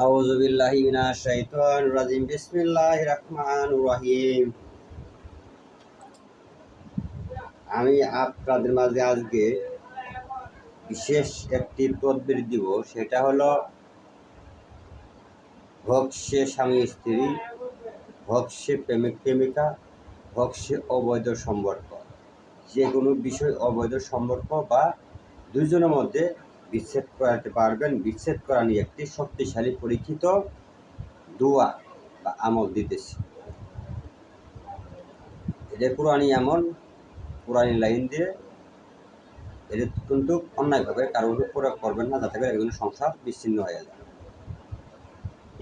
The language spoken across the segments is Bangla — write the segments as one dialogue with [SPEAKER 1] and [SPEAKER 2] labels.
[SPEAKER 1] আউযু বিল্লাহি মিনাশ শাইতানির রাজিম। বিসমিল্লাহির রহমানির রহিম। আমি আপনাদের মাঝে আজকে বিশেষ একটি তদবির দিব। সেটা হলো হোক সে স্বামী স্ত্রী, হোক সে প্রেমিক প্রেমিকা, হোক সে অবৈধ সম্পর্ক, যে কোনো বিষয় অবৈধ সম্পর্ক বা দুইজনের মধ্যে বিচ্ছেদ করাতে পারবেন। বিচ্ছেদ করা নিয়ে একটি শক্তিশালী পরীক্ষিত দোয়া বা আমল দিতেছি। এটা কোরআনি আমল, কোরআনি লাইন দিয়ে। এটা কিন্তু অন্যায়ভাবে কারোর উপর প্রয়োগ করবেন না, যাতে করে একজনের সংসার বিচ্ছিন্ন হয়ে যায়।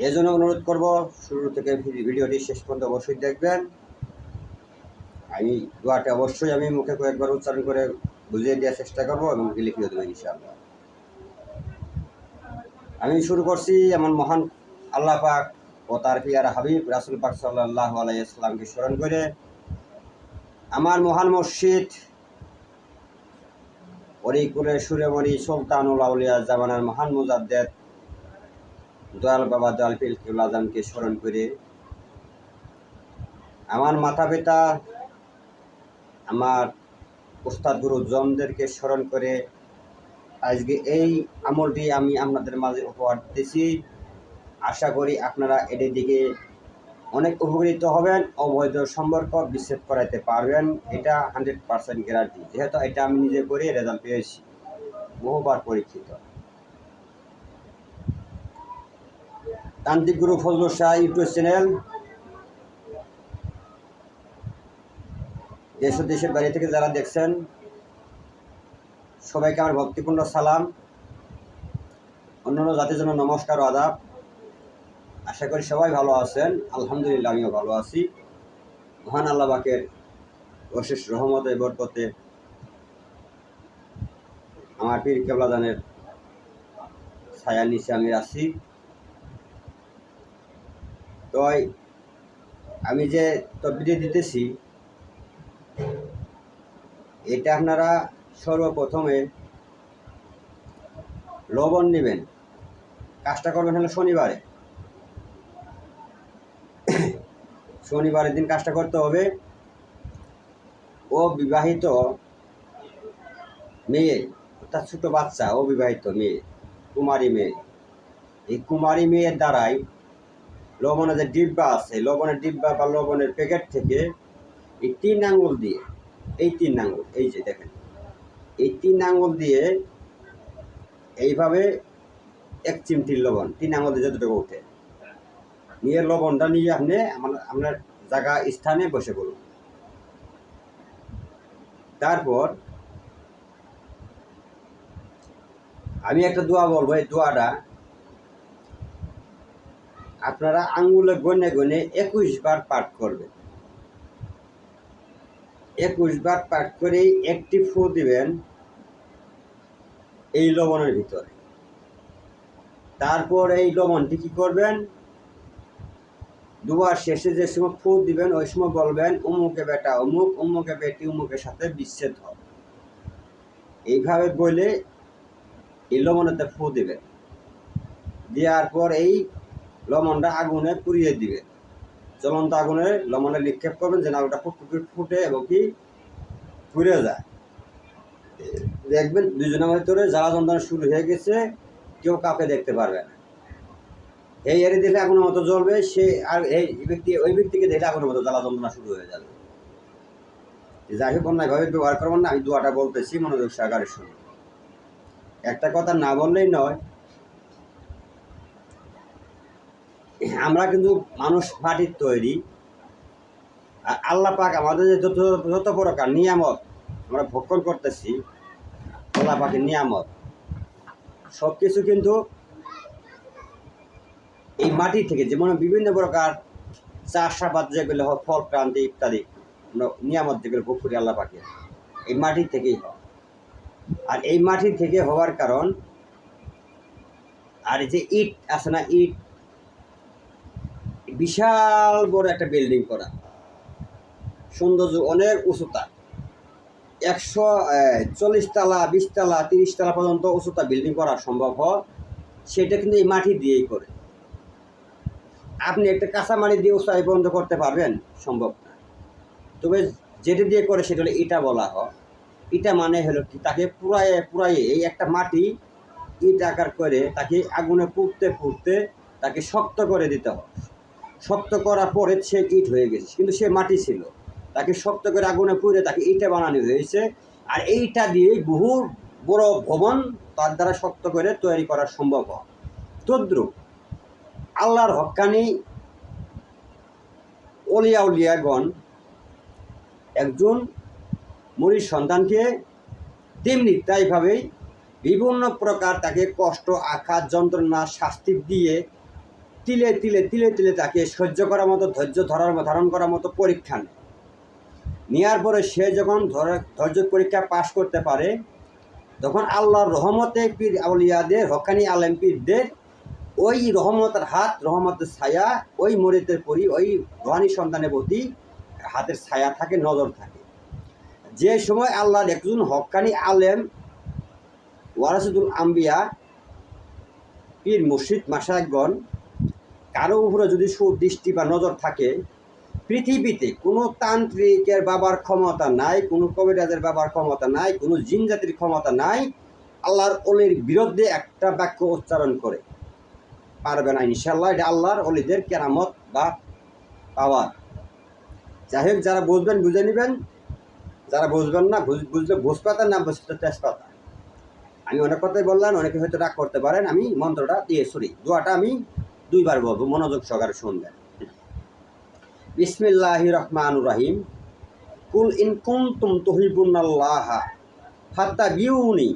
[SPEAKER 1] এই জন্য অনুরোধ করব, শুরু থেকে ভিডিওটি শেষ পর্যন্ত অবশ্যই দেখবেন। আমি দোয়াটা অবশ্যই আমি মুখে কয়েকবার উচ্চারণ করে বুঝিয়ে দেওয়ার চেষ্টা করবো এবং লিখে দেবো ইনশাআল্লাহ। আমি শুরু করছি এমন মহান আল্লাহ পাক ও তার পিয়ার হাবিব রাসূল পাক সাল্লাল্লাহু আলাইহি ওয়াসাল্লামকে স্মরণ করে, আমার মহান মুর্শিদ অরিকুরে সুরেমণি সুলতানুল আউলিয়া জামানার মহান মুজাদ্দেদ দয়াল বাবা দয়াল পীর কিবলা আজমকে স্মরণ করে, আমার মাতা পিতা আমার উস্তাদ গুরুজনদেরকে স্মরণ করে আজকে এই আমলটি আমি আপনাদের মাঝে উপহার দিতেছি। আশা করি আপনারা এটির দিকে অনেক উপকৃত হবেন, অবৈধ সম্পর্ক বিচ্ছেদ করাইতে পারবেন। এটা 100% গ্যারান্টি, যেহেতু এটা আমি নিজে করে রেজাল্ট পেয়েছি, বহুবার পরীক্ষিত। তান্ত্রিক গুরু ফজলুল শাহ ইউটিউব চ্যানেল, দেশ ও দেশের বাইরে থেকে যারা দেখছেন সবাইকে আমার ভক্তিপূর্ণ সালাম, অন্যান্য জাতির জন্য নমস্কার ও আদাব। আশা করি সবাই ভালো আছেন। আলহামদুলিল্লাহ, আমিও ভালো আছি। মহান আল্লাহ পাকের অশেষ রহমতে বরকতে আমার পীর কেবলা জানের ছায়ার নিচে আমি আছি। তো আমি যে তদবির দিতেছি, এটা আপনারা সর্বপ্রথমে লবণ নেবেন। কাজটা করবেন হলো শনিবারের দিন কাজটা করতে হবে। ও বিবাহিত মেয়ে, অর্থাৎ ছোটো বাচ্চা, অবিবাহিত মেয়ে, কুমারী মেয়ে, এই কুমারী মেয়ের দ্বারাই লবণের যে ডিব্বা আছে, লবণের ডিব্বা বা লবণের প্যাকেট থেকে এই 3 আঙ্গুল দিয়ে, এই 3 আঙ্গুল, এই যে দেখেন, এই 3 আঙ্গুল দিয়ে এইভাবে 1 চিমটির লবণ 3 আঙ্গুল দিয়ে যতটুকু উঠে নিয়ে লবণটা নিয়ে আপনি আপনার জায়গা স্থানে বসে পড়ুন। তারপর আমি একটা দোয়া বলবো। এই দোয়াটা আপনারা আঙ্গুলে গনে গনে 21 বার পাঠ করবেন। 21 বার পাঠ করে একটি ফু দিবেন এই লবণের ভিতরে। তারপর এই লবণটি কী করবেন, দুবার শেষে যে সময় ফু দিবেন ওই সময় বলবেন, অমুকে বেটা অমুক, অমুকে বেটি অমুকের সাথে বিচ্ছেদ হবে। এইভাবে বলে এই লবণেতে ফু দিবেন। দেওয়ার পর এই লবণটা আগুনে পুড়িয়ে দিবেন। জ্বলন্ত আগুনে লবণে নিক্ষেপ করবেন, যেন ওটা ফুটে এবং কি পুড়ে যায়। দেখবেন দুজনের ভিতরে জ্বালা যন্ত্রণা শুরু হয়ে গেছে, কেউ কাউকে দেখতে পারবে না। এই এড়ে দিলে আগুনের মতো জ্বলবে, সে আর ওই ব্যক্তিকে দেখলে আগুনের মতো জ্বালা যন্ত্রণা শুরু হয়ে যাবে। যাই হোক, অন্যায়ভাবে ব্যবহার করবেন না। আমি দোয়াটা বলতেছি, মনোযোগ সহকারে শুনুন। একটা কথা না বললেই নয়, আমরা কিন্তু মানুষ মাটির তৈরি, আর আল্লাহ পাক আমাদের যে যত প্রকার নিয়ামত আমরা ভক্ষণ করতেছি, আল্লাহ পাকের নিয়ামত সব কিছু কিন্তু এই মাটি থেকে, যেমন বিভিন্ন প্রকার চাষাবাদ যেগুলো হয়, ফল ক্রান্তি ইত্যাদি নিয়ামত যেগুলো ভোগ করি আল্লাহ পাকে, এই মাটির থেকেই হয়। আর এই মাটি থেকে হওয়ার কারণ, আর এই যে ইট আছে না, ইট বিশাল বড় একটা বিল্ডিং করা, সৌন্দর্য অনেক উঁচুতা, 140 তলা 20 তলা 30 তলা পর্যন্ত উঁচুতা বিল্ডিং করা সম্ভব হয়। সেটা কিন্তু এই মাটি দিয়েই করে। আপনি একটা কাঁচামারি দিয়ে উৎসাহ বন্ধ করতে পারবেন? সম্ভব না। তবে যেটা দিয়ে করে সেটা হলো ইটা বলা হয়। ইটা মানে হলো কি, তাকে পুরায়ে এই একটা মাটি ইট আকার করে তাকে আগুনে পুড়তে তাকে শক্ত করে দিতে হয়। শক্ত করার পরে সে ইট হয়ে গেছে, কিন্তু সে মাটি ছিল। তাকে শক্ত করে আগুনে পুড়ে তাকে ইটা বানানো হয়েছে। আর এইটা দিয়ে বহু বড় ভবন তার দ্বারা শক্ত করে তৈরি করা সম্ভব হয়। তদ্রুপ আল্লাহর হক্কানি উলিয়াগণ একজন মুরিদ সন্তানকে তেমনি তাইভাবেই বিভিন্ন প্রকার তাকে কষ্ট, আঘাত, যন্ত্রণা, শাস্তি দিয়ে তিলে তাকে সহ্য করার মতো, ধৈর্য ধারণ করার মতো পরীক্ষা নেওয়ার পরে সে যখন ধৈর্য পরীক্ষা পাশ করতে পারে, তখন আল্লাহর রহমতে পীর আউলিয়াদের, হক্কানি আলেম পীরদের ওই রহমতের হাত, রহমতের ছায়া ওই মুরিদের পরি, ওই রুহানি সন্তানের প্রতি হাতের ছায়া থাকে, নজর থাকে। যে সময় আল্লাহর একজন হক্কানি আলেম ওয়ারাসাতুল আম্বিয়া পীর মুর্শিদ মাশায়েখগণ কারো উপরে যদি সুদৃষ্টি বা নজর থাকে, পৃথিবীতে কোনো তান্ত্রিকের বাবার ক্ষমতা নাই, কোনো কবিরাজের বাবার ক্ষমতা নাই, কোনো জিন জাতির ক্ষমতা নাই আল্লাহর অলির বিরুদ্ধে একটা বাক্য উচ্চারণ করে পারবে না ইনশাআল্লাহ। এটা আল্লাহর অলিদের কেরামত বা পাওয়ার। যাই হোক, যারা বুঝবেন বুঝে নেবেন, যারা বুঝবেন না, বুঝলে ভোজপাতা, না বুঝতে তেজপাতা। আমি অনেক কথাই বললাম, অনেকে হয়তো রাগ করতে পারেন। আমি মন্ত্রটা দোয়াটা আমি 2 বার বলবো, মনোযোগ সহকারে শুনবেন। বিসমিল্লাহির রহমানির রহিম। কুল ইন কুনতুম তুহিব্বুনাল্লাহা ফাত্তাবিউনি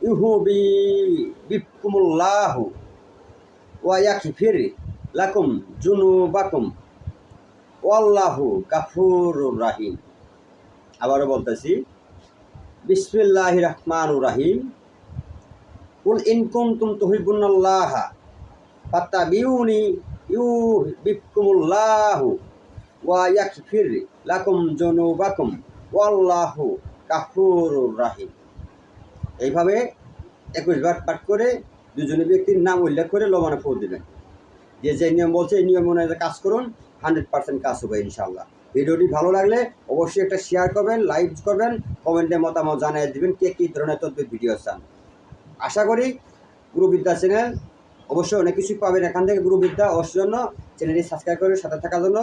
[SPEAKER 1] ইউহিব্বুকুমুল্লাহু ওয়া ইয়াগফির লাকুম যুনুবাকুম ওয়াল্লাহু গাফুরুর রহিম। আবারও বলতেছি, বিসমিল্লাহির রহমানির রহিম। কুল ইন কুনতুম তুহিব্বুনাল্লাহা ফাত্তাবিউনি ইউহিব্বুকুমুল্লাহু ওয়া ইয়াগফির লাকুম যুনুবাকুম ওয়াল্লাহু গাফুরুর রহিম। এইভাবে 21 বার পাঠ করে দুজনে ব্যক্তির নাম উল্লেখ করে লবণে ফু দেবেন। যে নিয়ম বলছে এই নিয়ম অনুযায়ী কাজ করুন, 100% কাজ হবে ইনশাআল্লাহ। ভিডিওটি ভালো লাগলে অবশ্যই একটা শেয়ার করবেন, লাইক করবেন, কমেন্টে মতামত জানিয়ে দেবেন কে কী ধরনের তথ্যের ভিডিও চান। আশা করি গুরুবিদ্যা চ্যানেল অবশ্যই অনেক কিছু পাবেন এখান থেকে। গুরুবিদ্যা অবশ্যই জন্য চ্যানেলটি সাবস্ক্রাইব করে সাথে থাকার জন্য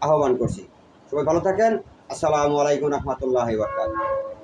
[SPEAKER 1] আহ্বান করছি। সবাই ভালো থাকেন। আসসালামু আলাইকুম রহমতুল্লাহি ওয়া বারাকাতুহু।